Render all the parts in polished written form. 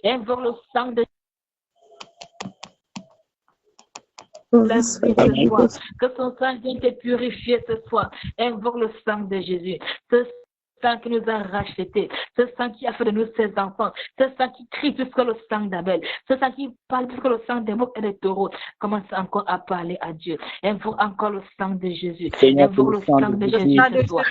Invoque le sang de ce soir. Que son sang vienne te purifier ce soir. Invoque le sang de Jésus. Ce sang qui nous a rachetés. Ce sang qui a fait de nous ses enfants. Ce sang qui crie plus que le sang d'Abel. Ce sang qui parle plus que le sang des boucs et des taureaux. Commence encore à parler à Dieu. Invoque encore le sang de Jésus. Invoque le sang de Jésus ce soir.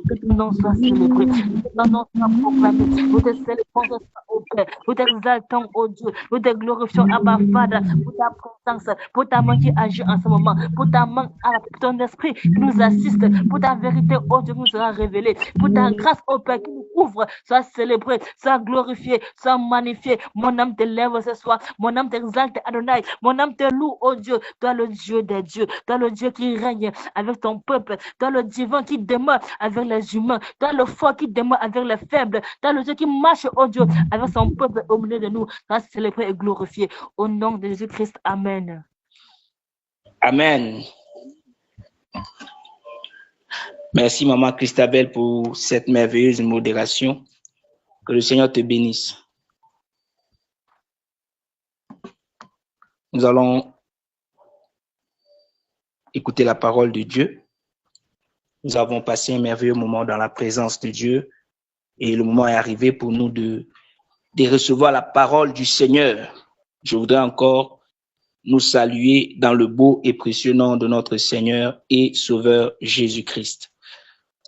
Que ton nom soit célébré, que ton nom soit proclamé. Nous te célébrons au Père, nous t'exaltons, oh Dieu, nous te glorifions, Abba Father, pour ta présence, pour ta main qui agit en ce moment, pour ta main, pour ton esprit qui nous assiste, pour ta vérité, oh Dieu, qui nous sera révélée, pour ta grâce, oh Père, qui nous ouvre, soit célébrée, soit glorifiée, soit magnifiée. Mon âme te lève ce soir, mon âme t'exalte, Adonai, mon âme te loue, oh Dieu, toi le Dieu des dieux, toi le Dieu qui règne avec ton peuple, toi le divin qui demeure avec les humains, toi le fort qui demeure avec les faibles, toi le Dieu qui marche, oh Dieu, avec son peuple au milieu de nous, soit célébré et glorifié. Au nom de Jésus-Christ, Amen. Amen. Merci, Maman Christabel, pour cette merveilleuse modération. Que le Seigneur te bénisse. Nous allons écouter la parole de Dieu. Nous avons passé un merveilleux moment dans la présence de Dieu et le moment est arrivé pour nous de recevoir la parole du Seigneur. Je voudrais encore nous saluer dans le beau et précieux nom de notre Seigneur et Sauveur Jésus-Christ.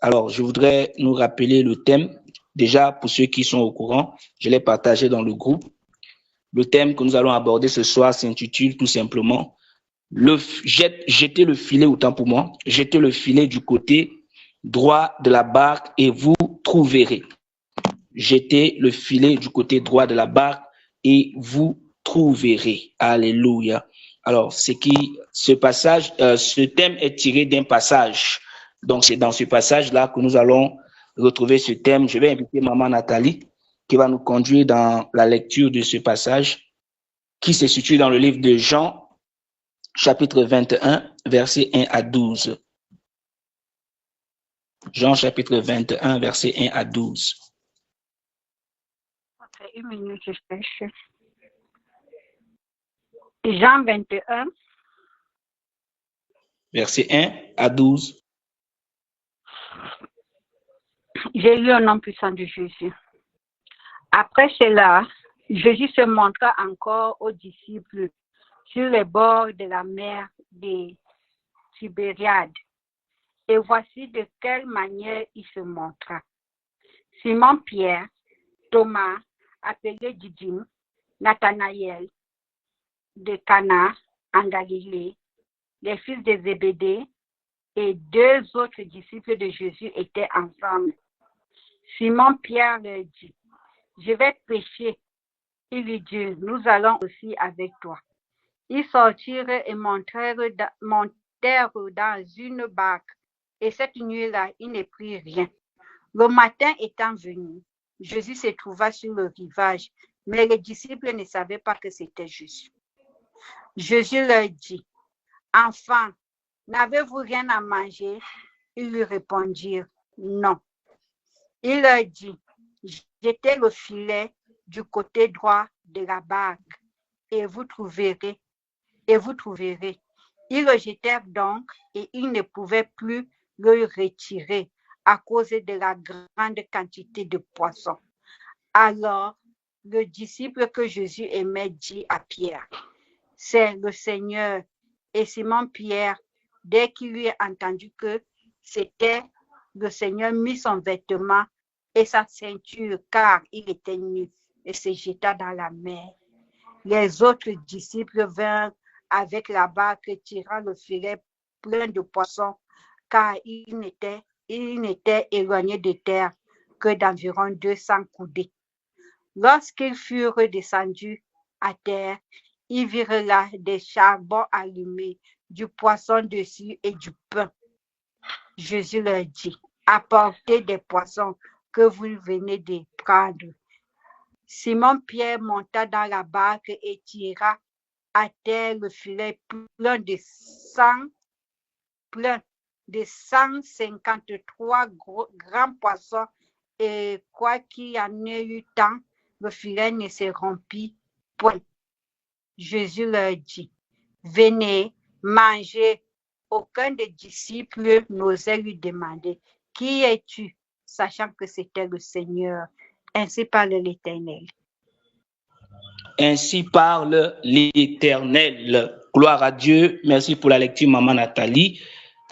Alors, je voudrais nous rappeler le thème. Déjà, pour ceux qui sont au courant, je l'ai partagé dans le groupe. Le thème que nous allons aborder ce soir s'intitule tout simplement jetez le filet, autant pour moi, jetez le filet du côté droit de la barque et vous trouverez. Jetez le filet du côté droit de la barque et vous trouverez. Alléluia. Alors, ce thème est tiré d'un passage. Donc, c'est dans ce passage-là que nous allons retrouver ce thème. Je vais inviter Maman Nathalie qui va nous conduire dans la lecture de ce passage qui se situe dans le livre de Jean, chapitre 21, versets 1 à 12. Jean chapitre 21, versets 1 à 12. Une minute, je cherche. Jean 21. Versets 1 à 12. J'ai lu au nom puissant de Jésus. Après cela, Jésus se montra encore aux disciples sur les bords de la mer des Tibériades. Et voici de quelle manière il se montra. Simon-Pierre, Thomas, appelé Didyme, Nathanaël, de Cana, en Galilée, les fils de Zébédée et deux autres disciples de Jésus étaient ensemble. Simon-Pierre leur dit, « Je vais pêcher. » Ils lui dirent, « Nous allons aussi avec toi. » Ils sortirent et montèrent dans une barque. Et cette nuit-là, ils ne prirent rien. Le matin étant venu, Jésus se trouva sur le rivage, mais les disciples ne savaient pas que c'était Jésus. Jésus leur dit, « Enfants, n'avez-vous rien à manger? » Ils lui répondirent, « Non. » Il leur dit, « Jetez le filet du côté droit de la barque, et vous trouverez. » Ils le jetèrent donc, et ils ne pouvaient plus le retirer à cause de la grande quantité de poissons. Alors, le disciple que Jésus aimait dit à Pierre, « C'est le Seigneur. » Et Simon-Pierre, dès qu'il eut entendu que c'était le Seigneur, mit son vêtement et sa ceinture, car il était nu, et se jeta dans la mer. Les autres disciples vinrent avec la barque, tirant le filet plein de poissons, car il n'était éloigné de terre que d'environ 200 coudées. Lorsqu'ils furent descendus à terre, ils virent là des charbons allumés, du poisson dessus et du pain. Jésus leur dit, « Apportez des poissons que vous venez de prendre. » Simon-Pierre monta dans la barque et tira à terre le filet plein de 153 grands poissons, et quoi qu'il y en ait eu tant, le filet ne se rompit point. Jésus leur dit, « Venez, mangez. » Aucun des disciples n'osait lui demander, « Qui es-tu ?» sachant que c'était le Seigneur. Ainsi parle l'Éternel. Ainsi parle l'Éternel. Gloire à Dieu. Merci pour la lecture, Maman Nathalie.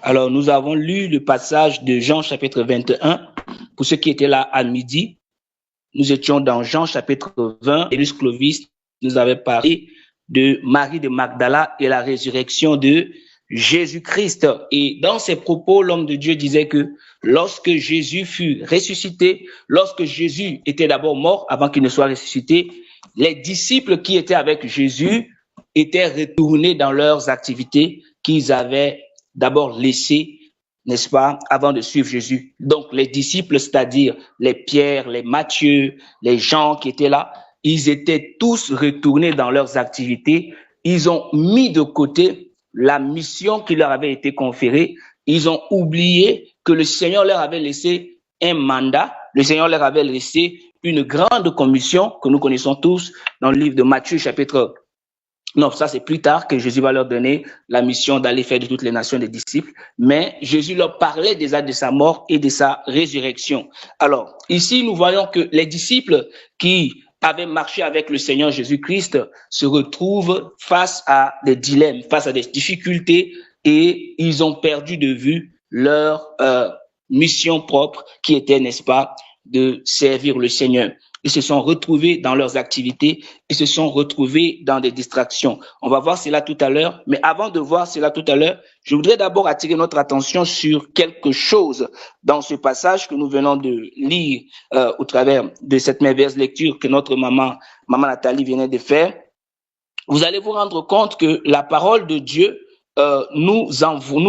Alors, nous avons lu le passage de Jean chapitre 21. Pour ceux qui étaient là à midi, nous étions dans Jean chapitre 20. Élus Clovis nous avait parlé de Marie de Magdala et la résurrection de Jésus-Christ. Et dans ses propos, l'homme de Dieu disait que lorsque Jésus fut ressuscité, lorsque Jésus était d'abord mort avant qu'il ne soit ressuscité, les disciples qui étaient avec Jésus étaient retournés dans leurs activités qu'ils avaient d'abord laissées, n'est-ce pas, avant de suivre Jésus. Donc les disciples, c'est-à-dire les Pierre, les Matthieu, les Jean qui étaient là, ils étaient tous retournés dans leurs activités. Ils ont mis de côté la mission qui leur avait été conférée. Ils ont oublié que le Seigneur leur avait laissé un mandat. Le Seigneur leur avait laissé une grande commission que nous connaissons tous dans le livre de Matthieu chapitre. Non, ça c'est plus tard que Jésus va leur donner la mission d'aller faire de toutes les nations des disciples. Mais Jésus leur parlait déjà de sa mort et de sa résurrection. Alors, ici, nous voyons que les disciples qui avaient marché avec le Seigneur Jésus-Christ se retrouvent face à des dilemmes, face à des difficultés, et ils ont perdu de vue leur mission propre qui était, n'est-ce pas, de servir le Seigneur. Ils se sont retrouvés dans leurs activités, ils se sont retrouvés dans des distractions. On va voir cela tout à l'heure, mais avant de voir cela tout à l'heure, je voudrais d'abord attirer notre attention sur quelque chose dans ce passage que nous venons de lire au travers de cette merveilleuse lecture que notre maman Nathalie venait de faire. Vous allez vous rendre compte que la parole de Dieu nous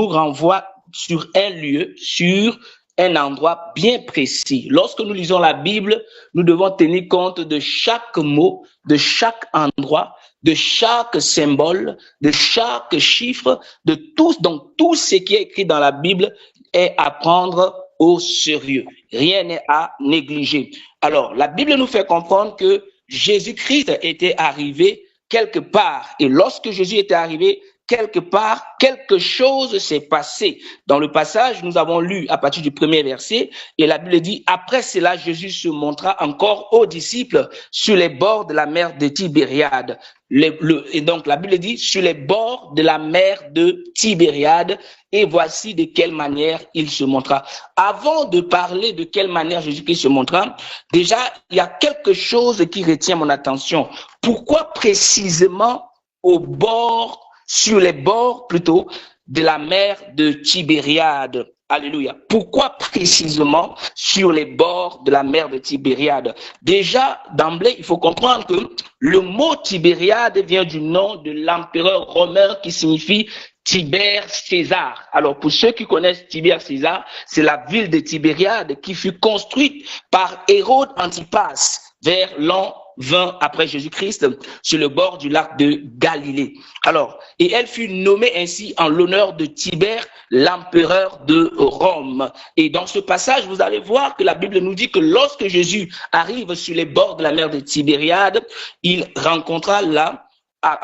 renvoie sur un lieu, sur un endroit bien précis. Lorsque nous lisons la Bible, nous devons tenir compte de chaque mot, de chaque endroit de chaque symbole, de chaque chiffre, de tout, donc tout ce qui est écrit dans la Bible est à prendre au sérieux. Rien n'est à négliger. Alors, la Bible nous fait comprendre que Jésus-Christ était arrivé quelque part. Et lorsque Jésus était arrivé quelque part, quelque chose s'est passé. Dans le passage, nous avons lu à partir du premier verset, et la Bible dit, après cela, Jésus se montra encore aux disciples sur les bords de la mer de Tibériade. Et donc, la Bible dit, sur les bords de la mer de Tibériade, et voici de quelle manière il se montra. Avant de parler de quelle manière Jésus-Christ se montra, déjà, il y a quelque chose qui retient mon attention. Pourquoi précisément sur les bords plutôt de la mer de Tibériade? Alléluia. Pourquoi précisément sur les bords de la mer de Tibériade? Déjà, d'emblée, il faut comprendre que le mot Tibériade vient du nom de l'empereur romain qui signifie Tibère César. Alors, pour ceux qui connaissent Tibère César, c'est la ville de Tibériade qui fut construite par Hérode Antipas vers l'an 20 après Jésus-Christ sur le bord du lac de Galilée. Alors, et elle fut nommée ainsi en l'honneur de Tibère, l'empereur de Rome. Et dans ce passage, vous allez voir que la Bible nous dit que lorsque Jésus arrive sur les bords de la mer de Tibériade, il rencontra là,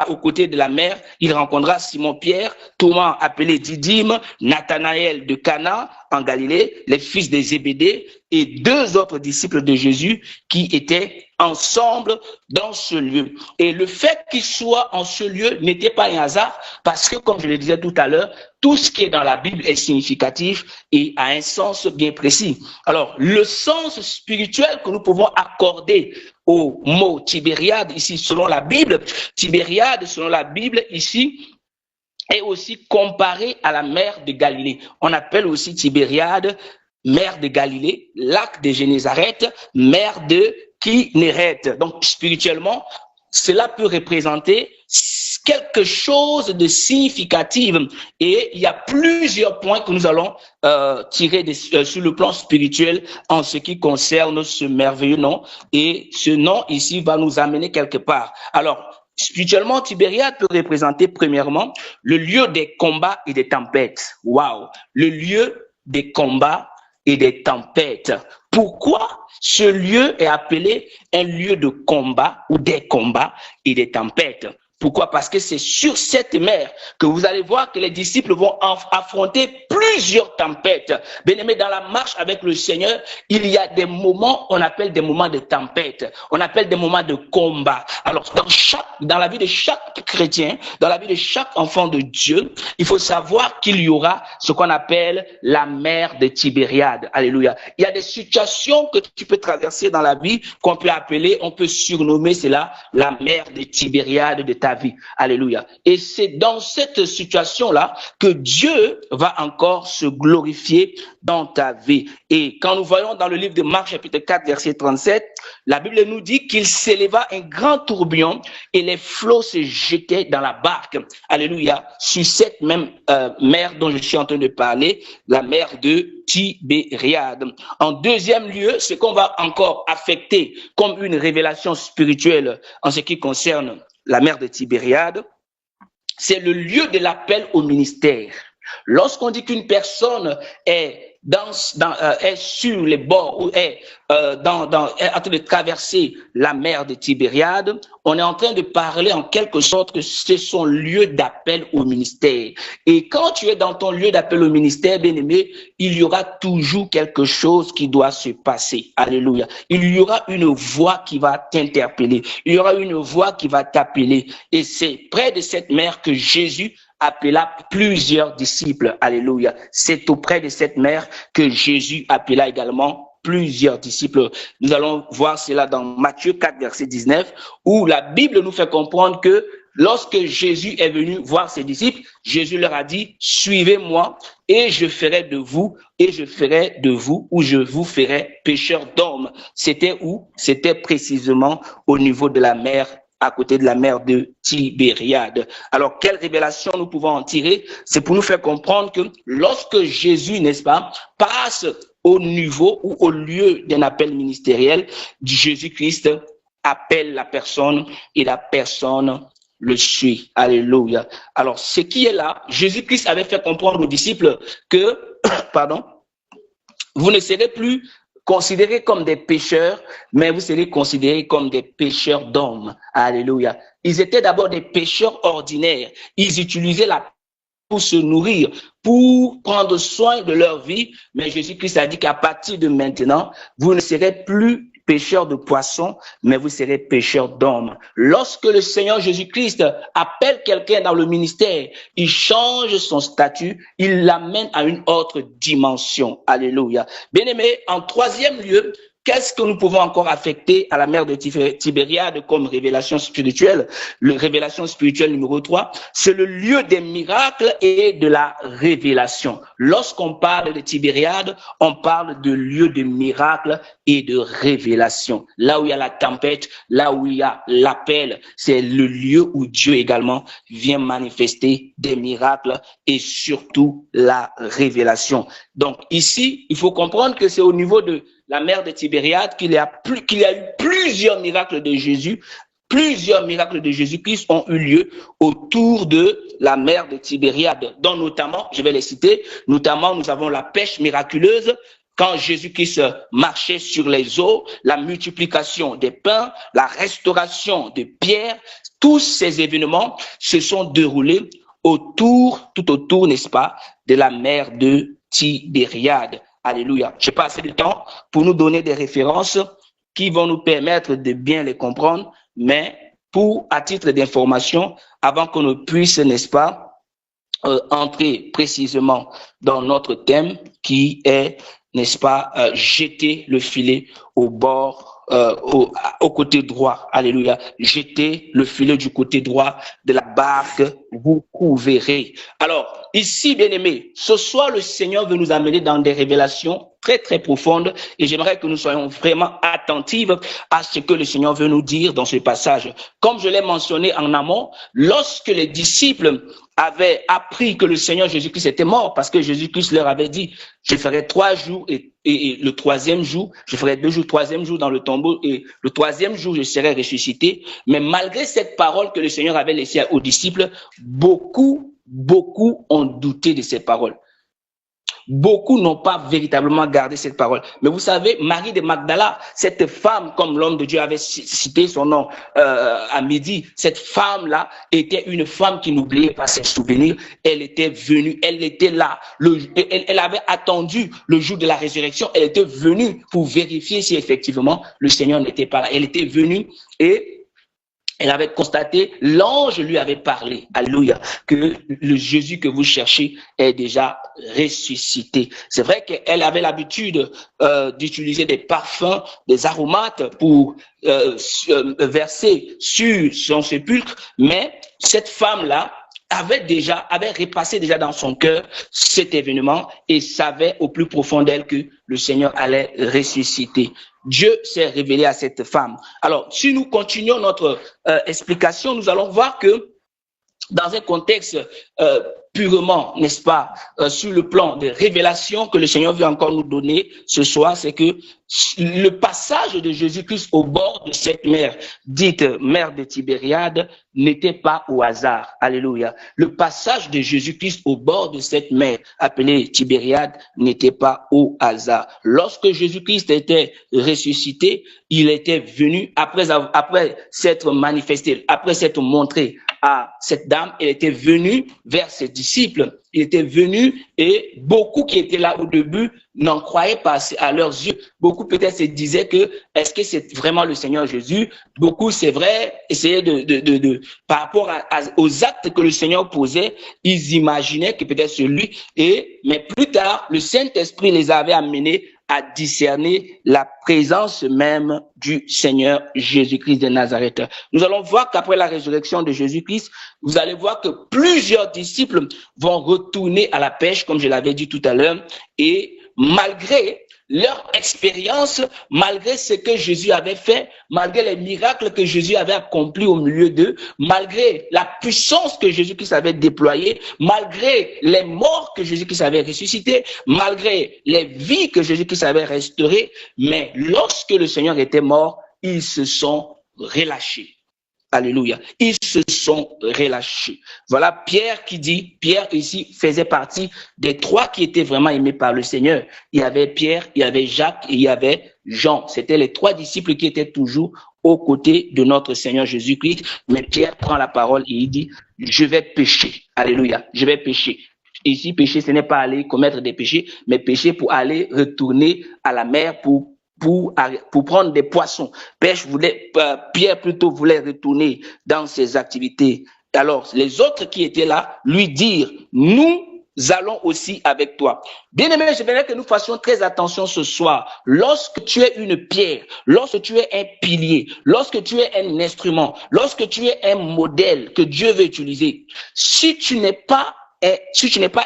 aux côtés de la mer, il rencontra Simon-Pierre, Thomas appelé Didyme, Nathanaël de Cana en Galilée, les fils de Zébédée et deux autres disciples de Jésus qui étaient ensemble dans ce lieu. Et le fait qu'ils soient en ce lieu n'était pas un hasard parce que, comme je le disais tout à l'heure, tout ce qui est dans la Bible est significatif et a un sens bien précis. Alors, le sens spirituel que nous pouvons accorder au mot Tibériade ici, selon la Bible, Tibériade, selon la Bible ici, est aussi comparé à la mer de Galilée. On appelle aussi Tibériade mer de Galilée, lac de Génézareth, mer de Kinnéreth. Donc, spirituellement, cela peut représenter quelque chose de significatif. Et il y a plusieurs points que nous allons tirer sur le plan spirituel en ce qui concerne ce merveilleux nom. Et ce nom ici va nous amener quelque part. Alors, spirituellement, Tibériade peut représenter premièrement le lieu des combats et des tempêtes. Waouh! Le lieu des combats et des tempêtes. Pourquoi ce lieu est appelé un lieu de combat ou des combats et des tempêtes? Pourquoi? Parce que c'est sur cette mer que vous allez voir que les disciples vont affronter plusieurs tempêtes. Bien-aimés, dans la marche avec le Seigneur, il y a des moments, on appelle des moments de tempête, on appelle des moments de combat. Alors, dans la vie de chaque chrétien, dans la vie de chaque enfant de Dieu, il faut savoir qu'il y aura ce qu'on appelle la mer de Tibériade. Alléluia. Il y a des situations que tu peux traverser dans la vie qu'on peut appeler, on peut surnommer cela la mer de Tibériade de ta vie. Alléluia. Et c'est dans cette situation-là que Dieu va encore se glorifier dans ta vie. Et quand nous voyons dans le livre de Marc, chapitre 4, verset 37, la Bible nous dit qu'il s'éleva un grand tourbillon et les flots se jetaient dans la barque. Alléluia. Sur cette même mer dont je suis en train de parler, la mer de Tibériade. En deuxième lieu, ce qu'on va encore affecter comme une révélation spirituelle en ce qui concerne la mer de Tibériade, c'est le lieu de l'appel au ministère. Lorsqu'on dit qu'une personne est est sur les bords ou est en train de traverser la mer de Tibériade, on est en train de parler en quelque sorte que c'est son lieu d'appel au ministère. Et quand tu es dans ton lieu d'appel au ministère, bien-aimé, il y aura toujours quelque chose qui doit se passer. Alléluia. Il y aura une voix qui va t'interpeller. Il y aura une voix qui va t'appeler. Et c'est près de cette mer que Jésus appela plusieurs disciples. Alléluia. C'est auprès de cette mer que Jésus appela également plusieurs disciples. Nous allons voir cela dans Matthieu 4, verset 19, où la Bible nous fait comprendre que lorsque Jésus est venu voir ses disciples, Jésus leur a dit, suivez-moi et je ferai de vous, ou je vous ferai pécheurs d'hommes. C'était où? C'était précisément au niveau de la mer, à côté de la mer de Tibériade. Alors, quelle révélation nous pouvons en tirer? C'est pour nous faire comprendre que lorsque Jésus, n'est-ce pas, passe au niveau ou au lieu d'un appel ministériel, Jésus-Christ appelle la personne et la personne le suis. Alléluia. Alors, ce qui est là, Jésus-Christ avait fait comprendre aux disciples que, pardon, vous ne serez plus considérés comme des pécheurs, mais vous serez considérés comme des pécheurs d'hommes. Alléluia. Ils étaient d'abord des pécheurs ordinaires. Ils utilisaient la pour se nourrir, pour prendre soin de leur vie. Mais Jésus-Christ a dit qu'à partir de maintenant, vous ne serez plus pêcheurs de poissons, mais vous serez pêcheurs d'hommes. Lorsque le Seigneur Jésus-Christ appelle quelqu'un dans le ministère, il change son statut, il l'amène à une autre dimension. Alléluia. Bien-aimés, en troisième lieu, qu'est-ce que nous pouvons encore affecter à la mer de Tibériade comme révélation spirituelle? Le révélation spirituelle numéro 3, c'est le lieu des miracles et de la révélation. Lorsqu'on parle de Tibériade, on parle de lieu de miracles et de révélation. Là où il y a la tempête, là où il y a l'appel, c'est le lieu où Dieu également vient manifester des miracles et surtout la révélation. Donc ici, il faut comprendre que c'est au niveau de la mer de Tibériade qu'il y a eu plusieurs miracles de Jésus. Plusieurs miracles de Jésus-Christ ont eu lieu autour de la mer de Tibériade, dont notamment, je vais les citer, notamment nous avons la pêche miraculeuse, quand Jésus-Christ marchait sur les eaux, la multiplication des pains, la restauration de Pierre, tous ces événements se sont déroulés tout autour, n'est-ce pas, de la mer de Tibériade. Alléluia. Je n'ai pas assez de temps pour nous donner des références qui vont nous permettre de bien les comprendre, mais à titre d'information, avant qu'on ne puisse, n'est-ce pas, entrer précisément dans notre thème qui est, n'est-ce pas, jeter le filet au bord, au côté droit. Alléluia. Jeter le filet du côté droit de la barque, vous trouverez. Alors, ici, bien-aimés, ce soir, le Seigneur veut nous amener dans des révélations très, très profondes et j'aimerais que nous soyons vraiment attentifs à ce que le Seigneur veut nous dire dans ce passage. Comme je l'ai mentionné en amont, lorsque les disciples avaient appris que le Seigneur Jésus-Christ était mort, parce que Jésus-Christ leur avait dit, je ferai 3 jours et le troisième jour, je ferai 2 jours, troisième jour dans le tombeau et le troisième jour, je serai ressuscité. Mais malgré cette parole que le Seigneur avait laissée aux disciples, beaucoup ont douté de ces paroles. Beaucoup n'ont pas véritablement gardé cette parole. Mais vous savez, Marie de Magdala, cette femme, comme l'homme de Dieu avait cité son nom à midi, cette femme-là était une femme qui n'oubliait pas ses souvenirs. Elle était venue, elle était là. Elle avait attendu le jour de la résurrection. Elle était venue pour vérifier si effectivement le Seigneur n'était pas là. Elle était venue et elle avait constaté, l'ange lui avait parlé, alléluia, que le Jésus que vous cherchez est déjà ressuscité. C'est vrai qu'elle avait l'habitude d'utiliser des parfums, des aromates pour verser sur son sépulcre, mais cette femme-là avait repassé déjà dans son cœur cet événement et savait au plus profond d'elle que le Seigneur allait ressusciter. Dieu s'est révélé à cette femme. Alors, si nous continuons notre explication, nous allons voir que dans un contexte purement, n'est-ce pas, sur le plan de révélation que le Seigneur veut encore nous donner ce soir, c'est que le passage de Jésus-Christ au bord de cette mer, dite mer de Tibériade, n'était pas au hasard. Alléluia. Le passage de Jésus-Christ au bord de cette mer, appelée Tibériade, n'était pas au hasard. Lorsque Jésus-Christ était ressuscité, il était venu, après s'être manifesté, après s'être montré à cette dame, il était venu vers ses disciples. Il était venu et beaucoup qui étaient là au début n'en croyaient pas à leurs yeux. Beaucoup peut-être se disaient que est-ce que c'est vraiment le Seigneur Jésus? Beaucoup, c'est vrai, essayaient par rapport aux actes que le Seigneur posait, ils imaginaient que peut-être c'est lui. Mais plus tard, le Saint-Esprit les avait amenés à discerner la présence même du Seigneur Jésus-Christ de Nazareth. Nous allons voir qu'après la résurrection de Jésus-Christ, vous allez voir que plusieurs disciples vont retourner à la pêche, comme je l'avais dit tout à l'heure, et malgré leur expérience, malgré ce que Jésus avait fait, malgré les miracles que Jésus avait accomplis au milieu d'eux, malgré la puissance que Jésus-Christ avait déployée, malgré les morts que Jésus-Christ avait ressuscités, malgré les vies que Jésus-Christ avait restaurées, mais lorsque le Seigneur était mort, ils se sont relâchés. Alléluia. Ils se sont relâchés. Voilà Pierre qui dit, Pierre ici faisait partie des 3 qui étaient vraiment aimés par le Seigneur. Il y avait Pierre, il y avait Jacques et il y avait Jean. C'était les 3 disciples qui étaient toujours aux côtés de notre Seigneur Jésus-Christ. Mais Pierre prend la parole et il dit, je vais pécher. Alléluia. Je vais pécher. Ici, pécher, ce n'est pas aller commettre des péchés, mais pécher pour aller retourner à la mer pour prendre des poissons. Pierre plutôt voulait retourner dans ses activités. Alors, les autres qui étaient là lui dirent, nous allons aussi avec toi. Bien-aimés, je voudrais que nous fassions très attention ce soir. Lorsque tu es une pierre, lorsque tu es un pilier, lorsque tu es un instrument, lorsque tu es un modèle que Dieu veut utiliser, si tu n'es pas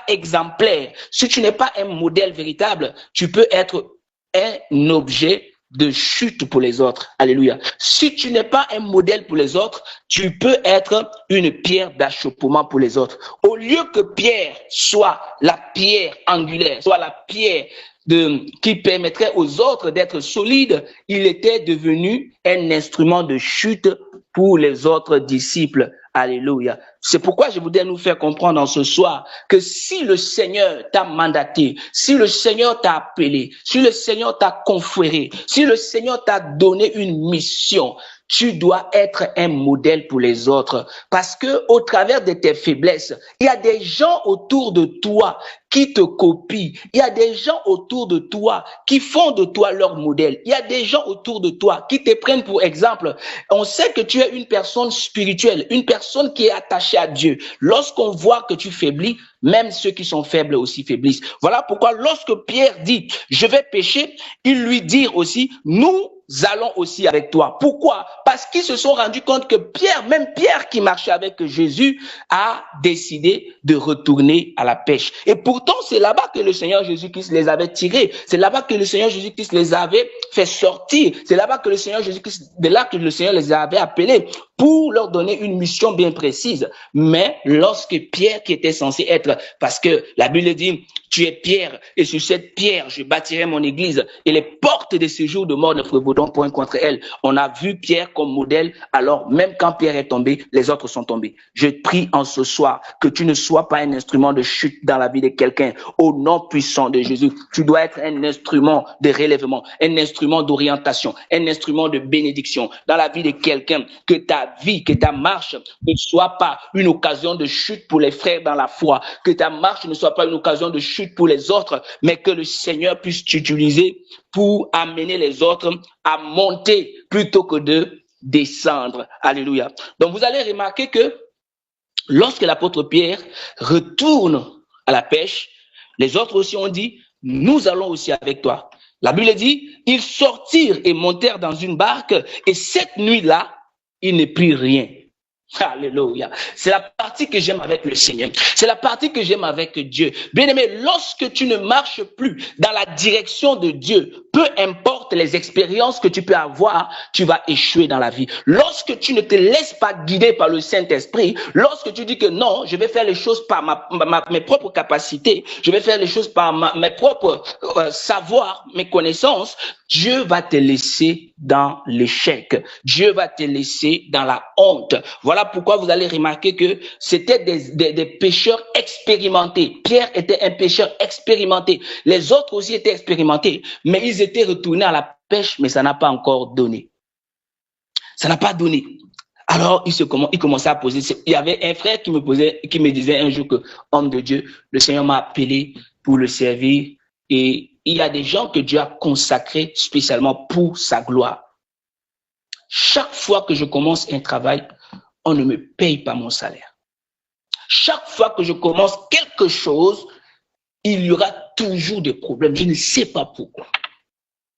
exemplaire, si tu n'es pas un modèle véritable, tu peux être un objet de chute pour les autres. Alléluia. Si tu n'es pas un modèle pour les autres, tu peux être une pierre d'achoppement pour les autres. Au lieu que Pierre soit la pierre angulaire, soit la pierre qui permettrait aux autres d'être solides, il était devenu un instrument de chute pour les autres disciples. Alléluia. C'est pourquoi je voudrais nous faire comprendre en ce soir que si le Seigneur t'a mandaté, si le Seigneur t'a appelé, si le Seigneur t'a conféré, si le Seigneur t'a donné une mission, tu dois être un modèle pour les autres. Parce que au travers de tes faiblesses, il y a des gens autour de toi qui te copient. Il y a des gens autour de toi qui font de toi leur modèle. Il y a des gens autour de toi qui te prennent pour exemple. On sait que tu es une personne spirituelle, une personne qui est attachée à Dieu. Lorsqu'on voit que tu faiblis, même ceux qui sont faibles aussi faiblissent. Voilà pourquoi lorsque Pierre dit « je vais pécher », il lui dit aussi « nous allons aussi avec toi ». Pourquoi? Parce qu'ils se sont rendus compte que même Pierre qui marchait avec Jésus, a décidé de retourner à la pêche. Et pourtant, c'est là-bas que le Seigneur Jésus-Christ les avait tirés. C'est là-bas que le Seigneur Jésus-Christ les avait fait sortir. C'est là-bas que le Seigneur Jésus-Christ, de là que le Seigneur les avait appelés pour leur donner une mission bien précise. Mais lorsque Pierre, qui était censé être, parce que la Bible dit, tu es Pierre, et sur cette pierre, je bâtirai mon église, et les portes de ce jour de mort ne prévaudront point contre elle. On a vu Pierre comme modèle, alors même quand Pierre est tombé, les autres sont tombés. Je prie en ce soir que tu ne sois pas un instrument de chute dans la vie de quelqu'un. Au nom puissant de Jésus, tu dois être un instrument de relèvement, un instrument d'orientation, un instrument de bénédiction dans la vie de quelqu'un. Que ta vie, que ta marche ne soit pas une occasion de chute pour les frères dans la foi, que ta marche ne soit pas une occasion de chute pour les autres, mais que le Seigneur puisse t'utiliser pour amener les autres à monter plutôt que de descendre. Alléluia. Donc vous allez remarquer que lorsque l'apôtre Pierre retourne à la pêche, les autres aussi ont dit, nous allons aussi avec toi. La Bible dit, ils sortirent et montèrent dans une barque, et cette nuit-là, ils ne prirent rien. Alléluia. C'est la partie que j'aime avec le Seigneur. C'est la partie que j'aime avec Dieu. Bien-aimé, lorsque tu ne marches plus dans la direction de Dieu, peu importe les expériences que tu peux avoir, tu vas échouer dans la vie. Lorsque tu ne te laisses pas guider par le Saint-Esprit, lorsque tu dis que non, je vais faire les choses par mes propres capacités, je vais faire les choses par mes propres savoirs, mes connaissances, Dieu va te laisser dans l'échec. Dieu va te laisser dans la honte. Voilà pourquoi vous allez remarquer que c'était des pécheurs expérimentés. Pierre était un pécheur expérimenté. Les autres aussi étaient expérimentés, mais ils étaient retournés à la pêche, mais ça n'a pas encore donné. Ça n'a pas donné. Alors, il commençait à poser. Il y avait un frère qui me disait un jour que, homme de Dieu, le Seigneur m'a appelé pour le servir, et il y a des gens que Dieu a consacrés spécialement pour sa gloire. Chaque fois que je commence un travail, on ne me paye pas mon salaire. Chaque fois que je commence quelque chose, il y aura toujours des problèmes. Je ne sais pas pourquoi.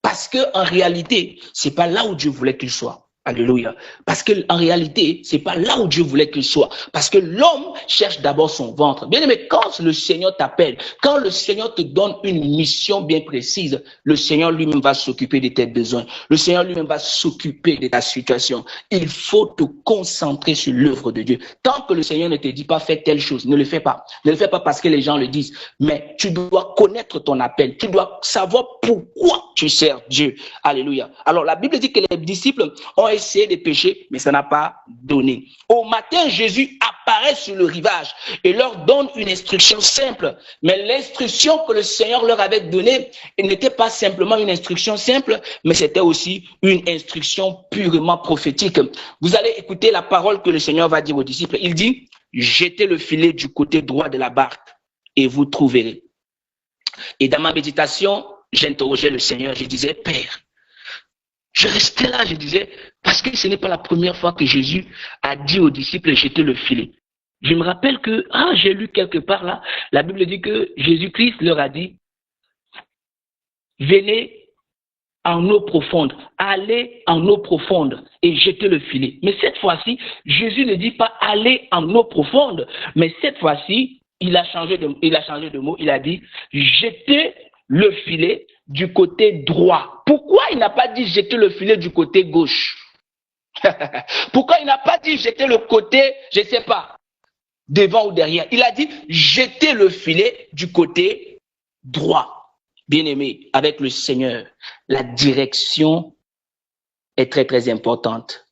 Parce que en réalité, c'est pas là où Dieu voulait qu'il soit. Alléluia. Parce que en réalité, c'est pas là où Dieu voulait qu'il soit. Parce que l'homme cherche d'abord son ventre. Bien aimé, quand le Seigneur t'appelle, quand le Seigneur te donne une mission bien précise, le Seigneur lui-même va s'occuper de tes besoins. Le Seigneur lui-même va s'occuper de ta situation. Il faut te concentrer sur l'œuvre de Dieu. Tant que le Seigneur ne te dit pas fais telle chose, ne le fais pas. Ne le fais pas parce que les gens le disent. Mais tu dois connaître ton appel. Tu dois savoir pourquoi tu sers Dieu. Alléluia. Alors la Bible dit que les disciples ont essayé de pêcher, mais ça n'a pas donné. Au matin, Jésus apparaît sur le rivage et leur donne une instruction simple. Mais l'instruction que le Seigneur leur avait donnée n'était pas simplement une instruction simple, mais c'était aussi une instruction purement prophétique. Vous allez écouter la parole que le Seigneur va dire aux disciples. Il dit, jetez le filet du côté droit de la barque et vous trouverez. Et dans ma méditation, j'interrogeais le Seigneur, je disais, Père, je restais là, je disais, parce que ce n'est pas la première fois que Jésus a dit aux disciples, jetez le filet. Je me rappelle que, j'ai lu quelque part là, la Bible dit que Jésus-Christ leur a dit, venez en eau profonde, allez en eau profonde et jetez le filet. Mais cette fois-ci, Jésus ne dit pas allez en eau profonde, mais cette fois-ci, il a changé de mot, il a dit jetez le filet du côté droit. Pourquoi il n'a pas dit jeter le filet du côté gauche? Pourquoi il n'a pas dit jeter le côté, je ne sais pas, devant ou derrière? Il a dit jeter le filet du côté droit. Bien-aimé, avec le Seigneur, la direction est très très importante.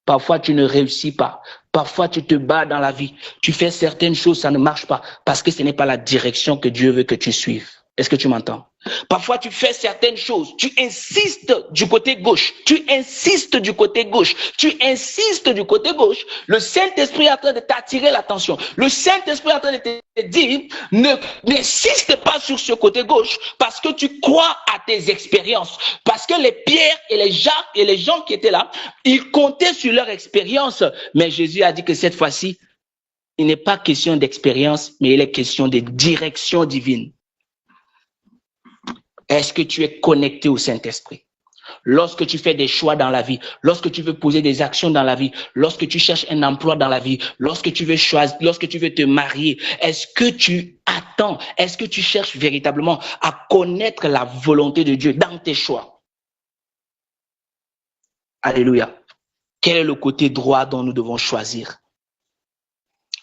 Parfois tu ne réussis pas, parfois tu te bats dans la vie, tu fais certaines choses, ça ne marche pas, parce que ce n'est pas la direction que Dieu veut que tu suives. Est-ce que tu m'entends? Parfois, tu fais certaines choses, tu insistes du côté gauche, tu insistes du côté gauche, tu insistes du côté gauche. Le Saint-Esprit est en train de t'attirer l'attention. Le Saint-Esprit est en train de te dire, n'insiste pas sur ce côté gauche parce que tu crois à tes expériences. Parce que les Pierre et les Jacques et les gens qui étaient là, ils comptaient sur leur expérience. Mais Jésus a dit que cette fois-ci, il n'est pas question d'expérience, mais il est question de direction divine. Est-ce que tu es connecté au Saint-Esprit? Lorsque tu fais des choix dans la vie, lorsque tu veux poser des actions dans la vie, lorsque tu cherches un emploi dans la vie, lorsque tu veux choisir, lorsque tu veux te marier, est-ce que tu attends? Est-ce que tu cherches véritablement à connaître la volonté de Dieu dans tes choix? Alléluia. Quel est le côté droit dont nous devons choisir?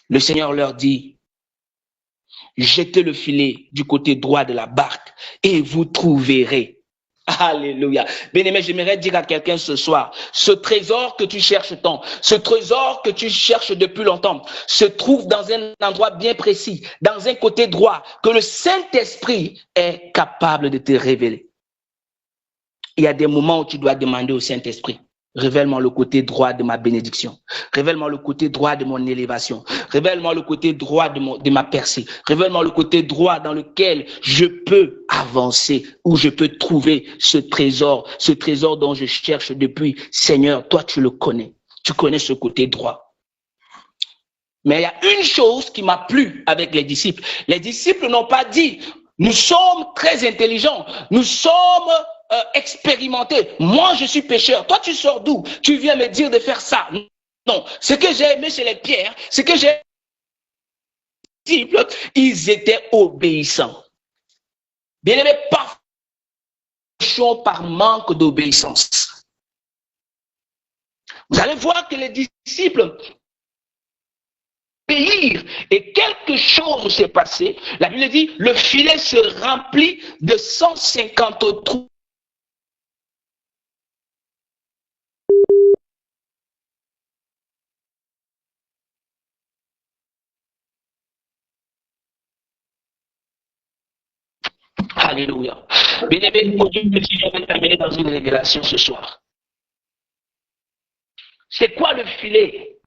Le Seigneur leur dit, jetez le filet du côté droit de la barque et vous trouverez. Alléluia. Bien-aimé, j'aimerais dire à quelqu'un ce soir, ce trésor que tu cherches tant, ce trésor que tu cherches depuis longtemps, se trouve dans un endroit bien précis, dans un côté droit, que le Saint-Esprit est capable de te révéler. Il y a des moments où tu dois demander au Saint-Esprit, révèle-moi le côté droit de ma bénédiction. Révèle-moi le côté droit de mon élévation. Révèle-moi le côté droit de ma percée. Révèle-moi le côté droit dans lequel je peux avancer, où je peux trouver ce trésor dont je cherche depuis. Seigneur, toi tu le connais. Tu connais ce côté droit. Mais il y a une chose qui m'a plu avec les disciples. Les disciples n'ont pas dit, nous sommes très intelligents, nous sommes expérimenté. Moi, je suis pécheur. Toi, tu sors d'où? Tu viens me dire de faire ça. Non. Ce que j'ai aimé chez les Pierre, ce que j'ai disciples, ils étaient obéissants. Bien aimé, parfois, par manque d'obéissance. Vous allez voir que les disciples obéir et quelque chose s'est passé. La Bible dit, le filet se remplit de 150 trous. Alléluia. Bien-aimé, aujourd'hui, je vais terminer dans une révélation ce soir. C'est quoi le filet?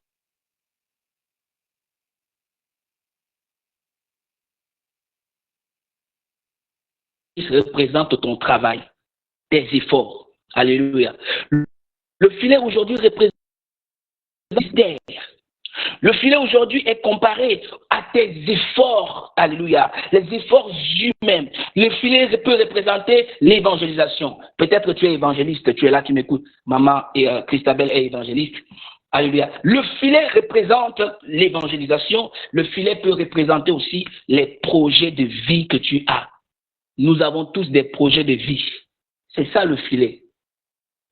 Il représente ton travail, tes efforts. Alléluia. Le filet aujourd'hui représente terre. Le filet aujourd'hui est comparé à tes efforts, alléluia, les efforts humains. Le filet peut représenter l'évangélisation. Peut-être que tu es évangéliste, tu es là, tu m'écoutes. Maman et Christabel est évangéliste. Alléluia. Le filet représente l'évangélisation. Le filet peut représenter aussi les projets de vie que tu as. Nous avons tous des projets de vie. C'est ça le filet.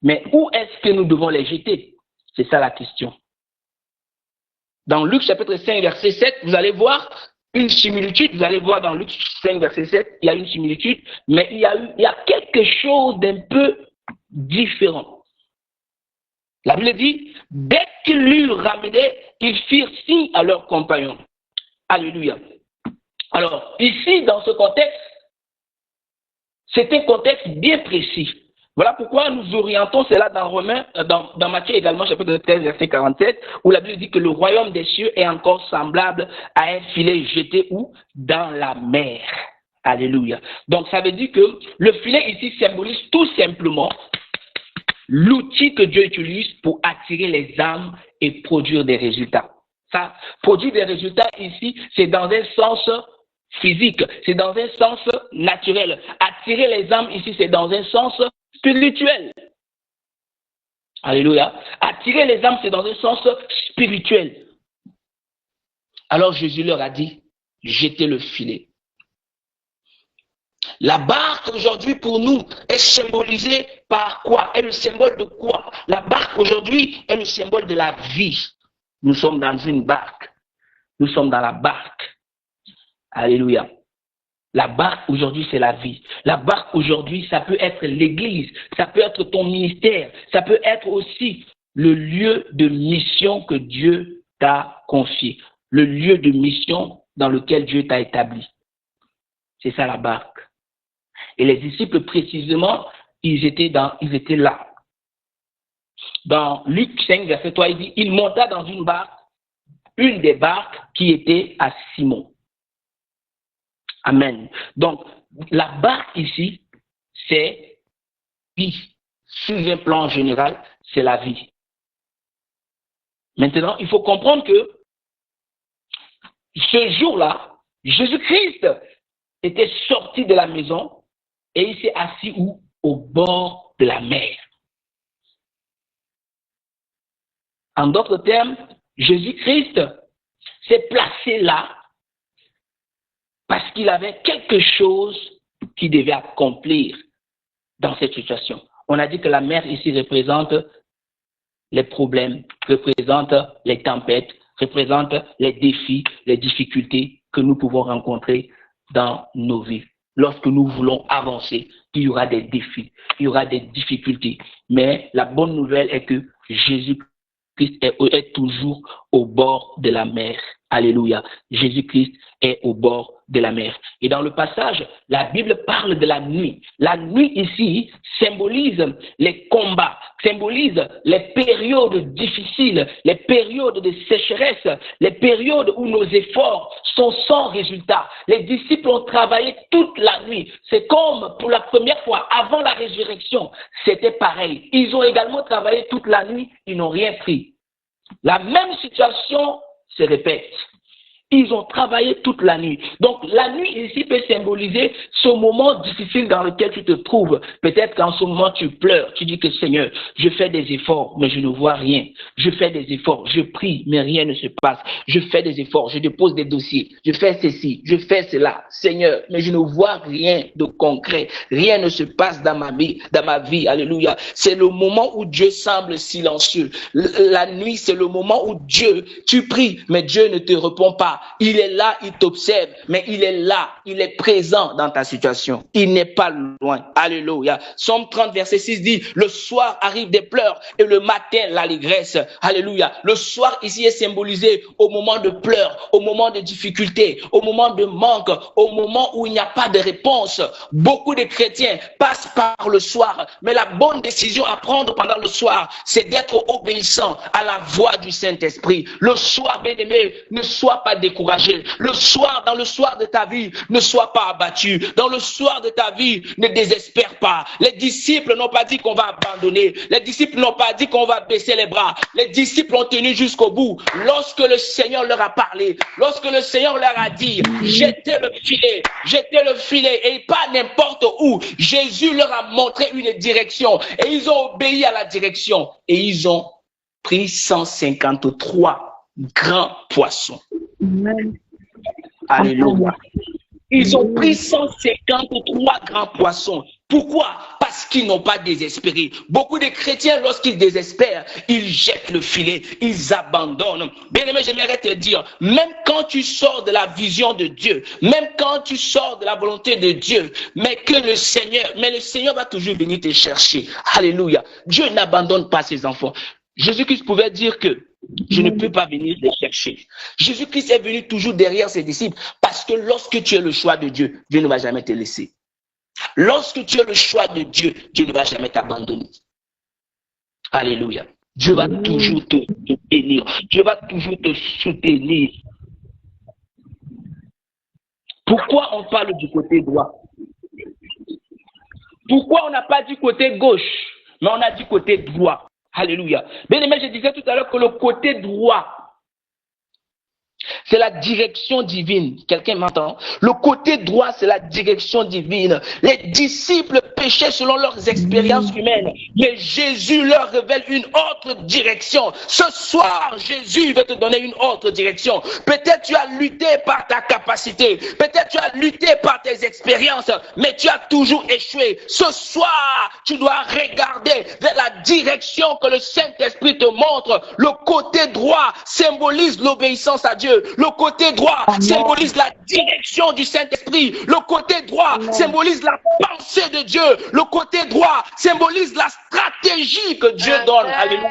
Mais où est-ce que nous devons les jeter? C'est ça la question. Dans Luc chapitre 5, verset 7, vous allez voir une similitude. Vous allez voir dans Luc 5, verset 7, il y a une similitude, mais il y a quelque chose d'un peu différent. La Bible dit, dès qu'ils l'eurent ramené, ils firent signe à leurs compagnons. Alléluia. Alors, ici, dans ce contexte, c'est un contexte bien précis. Voilà pourquoi nous orientons cela dans Romains, dans Matthieu également, chapitre 13, verset 47, où la Bible dit que le royaume des cieux est encore semblable à un filet jeté où? Dans la mer. Alléluia. Donc, ça veut dire que le filet ici symbolise tout simplement l'outil que Dieu utilise pour attirer les âmes et produire des résultats. Ça, produire des résultats ici, c'est dans un sens physique, c'est dans un sens naturel. Attirer les âmes ici, c'est dans un sens spirituel. Alléluia. Attirer les âmes, c'est dans un sens spirituel. Alors Jésus leur a dit, jetez le filet. La barque aujourd'hui pour nous est symbolisée par quoi? Est le symbole de quoi? La barque aujourd'hui est le symbole de la vie. Nous sommes dans une barque. Nous sommes dans la barque. Alléluia. La barque aujourd'hui, c'est la vie. La barque aujourd'hui, ça peut être l'église, ça peut être ton ministère, ça peut être aussi le lieu de mission que Dieu t'a confié, le lieu de mission dans lequel Dieu t'a établi. C'est ça la barque. Et les disciples, précisément, ils étaient là. Dans Luc 5, verset 3, il dit, il monta dans une barque, une des barques qui était à Simon. Amen. Donc, la barque ici, c'est vie. Sur un plan général, c'est la vie. Maintenant, il faut comprendre que ce jour-là, Jésus-Christ était sorti de la maison et il s'est assis où? Au bord de la mer. En d'autres termes, Jésus-Christ s'est placé là parce qu'il avait quelque chose qu'il devait accomplir dans cette situation. On a dit que la mer ici représente les problèmes, représente les tempêtes, représente les défis, les difficultés que nous pouvons rencontrer dans nos vies. Lorsque nous voulons avancer, il y aura des défis, il y aura des difficultés. Mais la bonne nouvelle est que Jésus-Christ est toujours au bord de la mer. Alléluia. Jésus-Christ est au bord de la mer. Et dans le passage, la Bible parle de la nuit. La nuit ici symbolise les combats, symbolise les périodes difficiles, les périodes de sécheresse, les périodes où nos efforts sont sans résultat. Les disciples ont travaillé toute la nuit. C'est comme pour la première fois, avant la résurrection, c'était pareil. Ils ont également travaillé toute la nuit, ils n'ont rien pris. La même situation se répète. Ils ont travaillé toute la nuit. Donc, la nuit ici peut symboliser ce moment difficile dans lequel tu te trouves. Peut-être qu'en ce moment, tu pleures. Tu dis que Seigneur, je fais des efforts, mais je ne vois rien. Je fais des efforts, je prie, mais rien ne se passe. Je fais des efforts, je dépose des dossiers. Je fais ceci, je fais cela. Seigneur, mais je ne vois rien de concret. Rien ne se passe dans ma vie. Alléluia. C'est le moment où Dieu semble silencieux. La nuit, c'est le moment où tu pries, mais Dieu ne te répond pas. Il est là, il t'observe, mais il est là, il est présent dans ta situation. Il n'est pas loin. Alléluia. Somme 30, verset 6 dit, le soir arrive des pleurs et le matin l'allégresse. Alléluia. Le soir ici est symbolisé au moment de pleurs, au moment de difficultés, au moment de manque, au moment où il n'y a pas de réponse. Beaucoup de chrétiens passent par le soir, mais la bonne décision à prendre pendant le soir, c'est d'être obéissant à la voix du Saint-Esprit. Le soir, bien-aimé, ne sois pas découragé. Le soir, dans le soir de ta vie, ne sois pas abattu. Dans le soir de ta vie, ne désespère pas. Les disciples n'ont pas dit qu'on va abandonner. Les disciples n'ont pas dit qu'on va baisser les bras. Les disciples ont tenu jusqu'au bout. Lorsque le Seigneur leur a parlé, lorsque le Seigneur leur a dit, jetez le filet, et pas n'importe où. Jésus leur a montré une direction et ils ont obéi à la direction et ils ont pris 153 grands poissons. Amen. Alléluia. Ils ont pris 153 grands poissons. Pourquoi? Parce qu'ils n'ont pas désespéré. Beaucoup de chrétiens, lorsqu'ils désespèrent, ils jettent le filet, ils abandonnent. Bien-aimé, j'aimerais te dire, même quand tu sors de la vision de Dieu, même quand tu sors de la volonté de Dieu, mais le Seigneur va toujours venir te chercher. Alléluia. Dieu n'abandonne pas ses enfants. Jésus-Christ pouvait dire que je ne peux pas venir les chercher. Jésus-Christ est venu toujours derrière ses disciples parce que lorsque tu es le choix de Dieu, Dieu ne va jamais te laisser. Lorsque tu es le choix de Dieu, Dieu ne va jamais t'abandonner. Alléluia. Dieu va toujours te bénir. Dieu va toujours te soutenir. Pourquoi on parle du côté droit? Pourquoi on n'a pas dit côté gauche, mais on a dit côté droit? Alléluia. Bien aimé, je disais tout à l'heure que le côté droit, c'est la direction divine. Quelqu'un m'entend? Le côté droit, c'est la direction divine. Les disciples péchaient selon leurs expériences humaines, mais Jésus leur révèle une autre direction. Ce soir, Jésus veut te donner une autre direction. Peut-être tu as lutté par ta capacité, peut-être tu as lutté par tes expériences, mais tu as toujours échoué. Ce soir, tu dois regarder vers la direction que le Saint-Esprit te montre. Le côté droit symbolise l'obéissance à Dieu. Le côté droit symbolise la direction du Saint-Esprit. Le côté droit symbolise la pensée de Dieu. Le côté droit symbolise la stratégie que Dieu donne. Alléluia.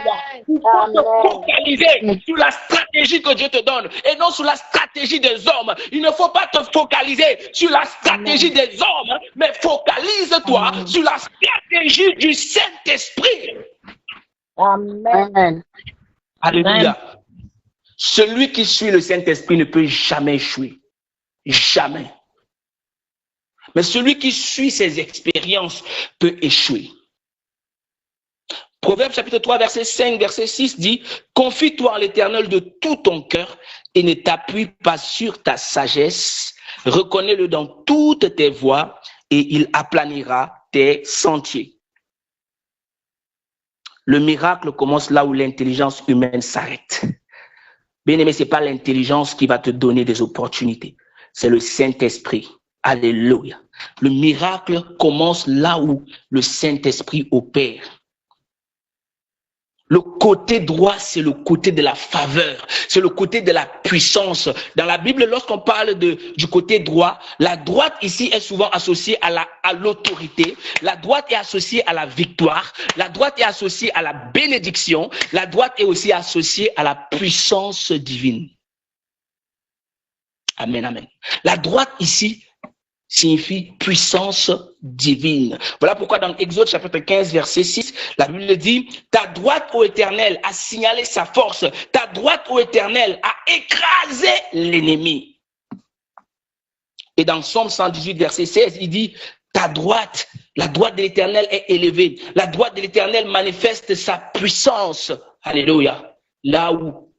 Il faut te focaliser sur la stratégie que Dieu te donne et non sur la stratégie des hommes. Il ne faut pas te focaliser sur la stratégie des hommes, mais focalise-toi sur la stratégie du Saint-Esprit. Amen. Alléluia. Celui qui suit le Saint-Esprit ne peut jamais échouer. Jamais. Mais celui qui suit ses expériences peut échouer. Proverbe chapitre 3, verset 5, verset 6 dit « Confie-toi en l'Éternel de tout ton cœur et ne t'appuie pas sur ta sagesse. Reconnais-le dans toutes tes voies et il aplanira tes sentiers. » Le miracle commence là où l'intelligence humaine s'arrête. Bien-aimé, ce n'est pas l'intelligence qui va te donner des opportunités. C'est le Saint-Esprit. Alléluia. Le miracle commence là où le Saint-Esprit opère. Le côté droit, c'est le côté de la faveur, c'est le côté de la puissance. Dans la Bible, lorsqu'on parle du côté droit, la droite ici est souvent associée à l'autorité, la droite est associée à la victoire, la droite est associée à la bénédiction, la droite est aussi associée à la puissance divine. Amen, amen. La droite ici signifie puissance divine. Voilà pourquoi dans Exode chapitre 15, verset 6, la Bible dit « Ta droite, ô Éternel, a signalé sa force. Ta droite, ô Éternel, a écrasé l'ennemi. » Et dans Psaume 118, verset 16, il dit « Ta droite, la droite de l'Éternel est élevée. La droite de l'Éternel manifeste sa puissance. » Alléluia. Là où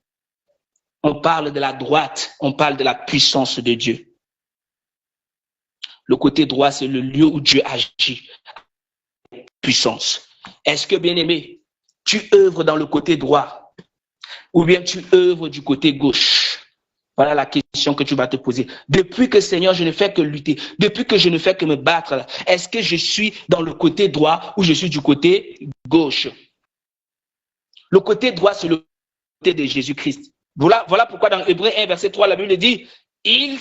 on parle de la droite, on parle de la puissance de Dieu. Le côté droit, c'est le lieu où Dieu agit. Puissance. Est-ce que, bien-aimé, tu œuvres dans le côté droit ou bien tu œuvres du côté gauche? Voilà la question que tu vas te poser. Depuis que, Seigneur, je ne fais que lutter, depuis que je ne fais que me battre, est-ce que je suis dans le côté droit ou je suis du côté gauche? Le côté droit, c'est le côté de Jésus-Christ. Voilà pourquoi dans Hébreux 1, verset 3, la Bible dit « Il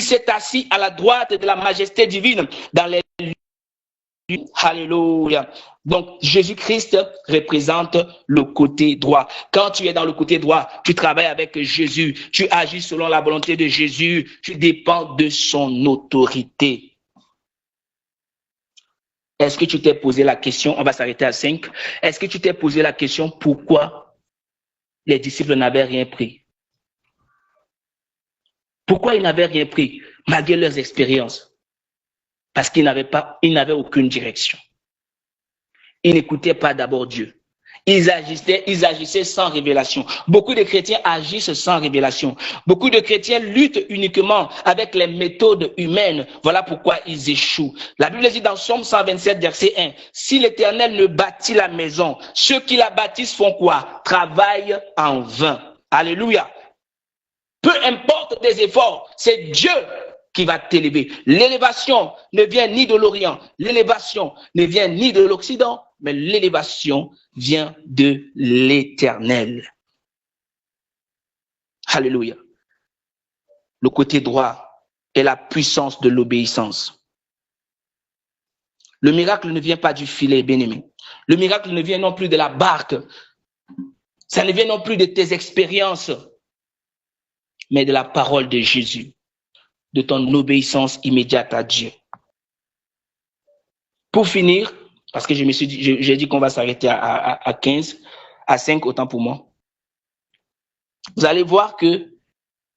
s'est assis à la droite de la majesté divine dans les lieux. » Alléluia. Donc, Jésus-Christ représente le côté droit. Quand tu es dans le côté droit, tu travailles avec Jésus, tu agis selon la volonté de Jésus, tu dépends de son autorité. Est-ce que tu t'es posé la question, on va s'arrêter à 5, est-ce que tu t'es posé la question pourquoi les disciples n'avaient rien pris? Pourquoi ils n'avaient rien pris malgré leurs expériences? Parce qu'ils n'avaient aucune direction. Ils n'écoutaient pas d'abord Dieu. Ils agissaient sans révélation. Beaucoup de chrétiens agissent sans révélation. Beaucoup de chrétiens luttent uniquement avec les méthodes humaines. Voilà pourquoi ils échouent. La Bible dit dans Psaume 127, verset 1, « Si l'Éternel ne bâtit la maison, ceux qui la bâtissent font quoi? Travaillent en vain. » Alléluia. Peu importe tes efforts, c'est Dieu qui va t'élever. L'élévation ne vient ni de l'Orient, l'élévation ne vient ni de l'Occident, mais l'élévation vient de l'Éternel. Alléluia. Le côté droit est la puissance de l'obéissance. Le miracle ne vient pas du filet, bien-aimé. Le miracle ne vient non plus de la barque. Ça ne vient non plus de tes expériences, mais de la parole de Jésus, de ton obéissance immédiate à Dieu. Pour finir, parce que j'ai dit qu'on va s'arrêter à 15, à 5, autant pour moi. Vous allez voir que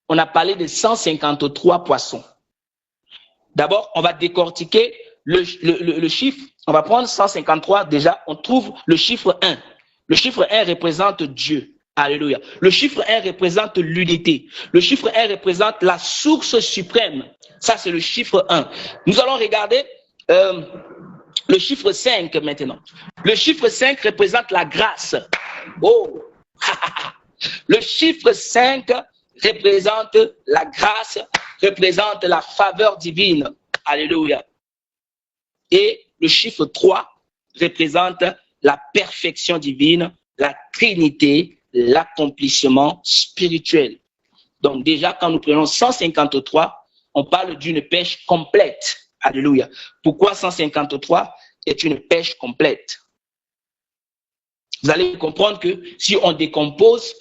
on a parlé de 153 poissons. D'abord, on va décortiquer le chiffre. On va prendre 153. Déjà, on trouve le chiffre 1. Le chiffre 1 représente Dieu. Alléluia. Le chiffre 1 représente l'unité. Le chiffre 1 représente la source suprême. Ça, c'est le chiffre 1. Nous allons regarder le chiffre 5 maintenant. Le chiffre 5 représente la grâce. Oh! Le chiffre 5 représente la grâce, représente la faveur divine. Alléluia. Et le chiffre 3 représente la perfection divine, la Trinité, l'accomplissement spirituel. Donc déjà, quand nous prenons 153, on parle d'une pêche complète. Alléluia. Pourquoi 153 est une pêche complète? Vous allez comprendre que si on décompose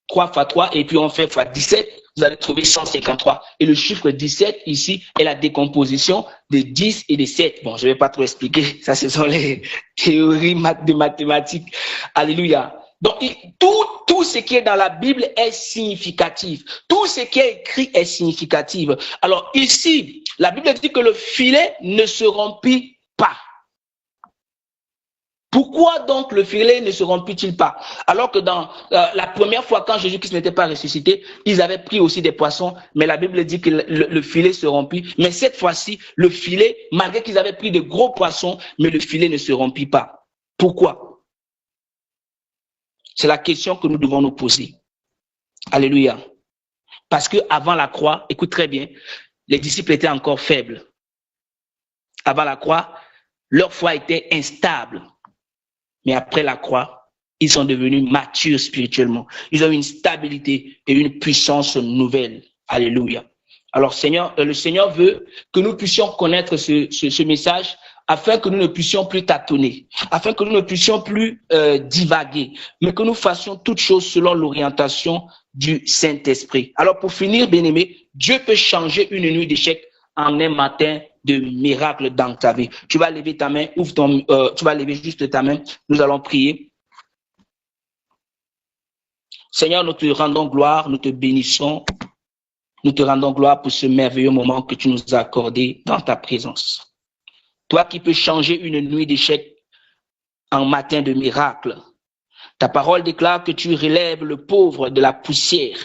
3 fois 3 et puis on fait fois 17, vous allez trouver 153. Et le chiffre 17 ici est la décomposition de 10 et de 7. Bon, je ne vais pas trop expliquer. Ça, ce sont les théories de mathématiques. Alléluia. Donc, tout ce qui est dans la Bible est significatif. Tout ce qui est écrit est significatif. Alors ici, la Bible dit que le filet ne se remplit pas. Pourquoi donc le filet ne se remplit-il pas? Alors que dans la première fois, quand Jésus-Christ n'était pas ressuscité, ils avaient pris aussi des poissons, mais la Bible dit que le filet se remplit. Mais cette fois-ci, le filet, malgré qu'ils avaient pris de gros poissons, mais le filet ne se remplit pas. Pourquoi? C'est la question que nous devons nous poser. Alléluia. Parce que avant la croix, écoute très bien, les disciples étaient encore faibles. Avant la croix, leur foi était instable. Mais après la croix, ils sont devenus matures spirituellement. Ils ont une stabilité et une puissance nouvelle. Alléluia. Alors, le Seigneur veut que nous puissions connaître ce message afin que nous ne puissions plus tâtonner, afin que nous ne puissions plus divaguer, mais que nous fassions toutes choses selon l'orientation du Saint-Esprit. Alors, pour finir, bien-aimé, Dieu peut changer une nuit d'échec en un matin de miracle dans ta vie. Tu vas lever ta main, tu vas lever juste ta main. Nous allons prier. Seigneur, nous te rendons gloire, nous te bénissons. Nous te rendons gloire pour ce merveilleux moment que tu nous as accordé dans ta présence. Toi qui peux changer une nuit d'échec en matin de miracle. Ta parole déclare que tu relèves le pauvre de la poussière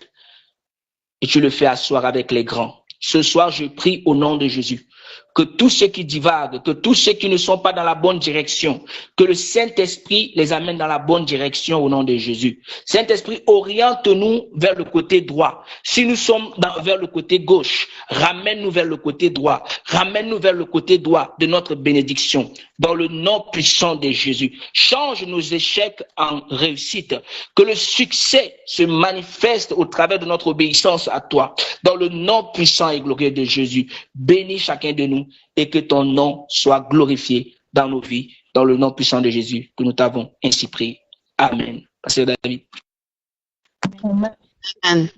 et tu le fais asseoir avec les grands. Ce soir, je prie au nom de Jésus que tous ceux qui divaguent, que tous ceux qui ne sont pas dans la bonne direction, que le Saint-Esprit les amène dans la bonne direction au nom de Jésus. Saint-Esprit, oriente-nous vers le côté droit. Si nous sommes vers le côté gauche, ramène-nous vers le côté droit. Ramène-nous vers le côté droit de notre bénédiction. Dans le nom puissant de Jésus. Change nos échecs en réussite. Que le succès se manifeste au travers de notre obéissance à toi. Dans le nom puissant et glorieux de Jésus. Bénis chacun de nous et que ton nom soit glorifié dans nos vies. Dans le nom puissant de Jésus que nous t'avons ainsi prié. Amen. Pasteur David. Amen. Amen.